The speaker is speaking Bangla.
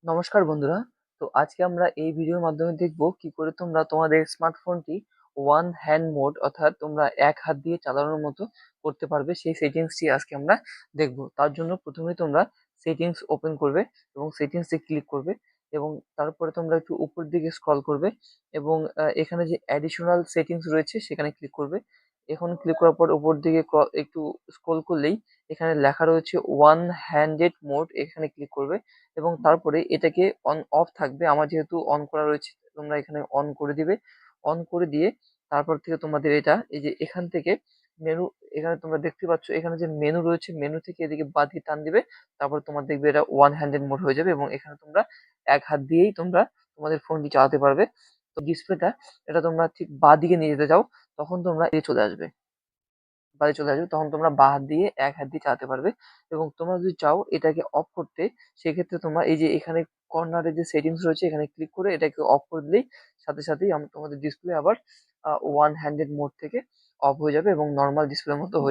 নমস্কার বন্ধুরা। তো আজকে আমরা এই ভিডিওর মাধ্যমে দেখব কি করে তোমরা তোমাদের স্মার্টফোনটি ওয়ান হ্যান্ড মোড অর্থাৎ তোমরা এক হাত দিয়ে চালানোর মতো করতে পারবে। সেই সেটিংসটি আজকে আমরা দেখব। তার জন্য প্রথমে তোমরা সেটিংস ওপেন করবে এবং সেটিংসে ক্লিক করবে এবং তারপরে তোমরা একটু উপর দিকে স্ক্রল করবে এবং এখানে যে অ্যাডিশনাল সেটিংস রয়েছে সেখানে ক্লিক করবে। এখন ক্লিক করার পর উপর দিকে একটু স্ক্রল করলেই এখানে লেখা রয়েছে ওয়ান হ্যান্ডেড মোড, এখানে ক্লিক করবে এবং তারপরে এটাকে অন অফ থাকবে। আমার যেহেতু অন করা রয়েছে তোমরা এখানে অন করে দিবে। অন করে দিয়ে তারপর থেকে তোমাদের এটা এই যে এখান থেকে মেনু, এখানে তোমরা দেখতে পাচ্ছ এখানে যে মেনু রয়েছে মেনু থেকে এদিকে বাঁ দিকে টান দিবে। তারপর তোমার দেখবে এটা ওয়ান হ্যান্ডেড মোড হয়ে যাবে এবং এখানে তোমরা এক হাত দিয়েই তোমরা তোমাদের ফোনটি চালাতে পারবে। তো ডিসপ্লেটা এটা তোমরা ঠিক বাঁ দিকে নিয়ে যেতে চাও তখন তোমরা এ চলে আসবে, বাড়ি চলে আসবে তখন তোমরা বাঁ হাত দিয়ে এক হাত দিয়ে চালাতে পারবে। এবং তোমরা যদি চাও এটাকে অফ করতে সেক্ষেত্রে তোমরা এই যে এখানে কর্নারে যে সেটিংস রয়েছে এখানে ক্লিক করে এটাকে অফ করে দিলেই সাথে সাথেই তোমাদের ডিসপ্লে আবার ওয়ান হ্যান্ডেড মোড থেকে অফ হয়ে যাবে এবং নর্মাল ডিসপ্লের মতো হয়ে যাবে।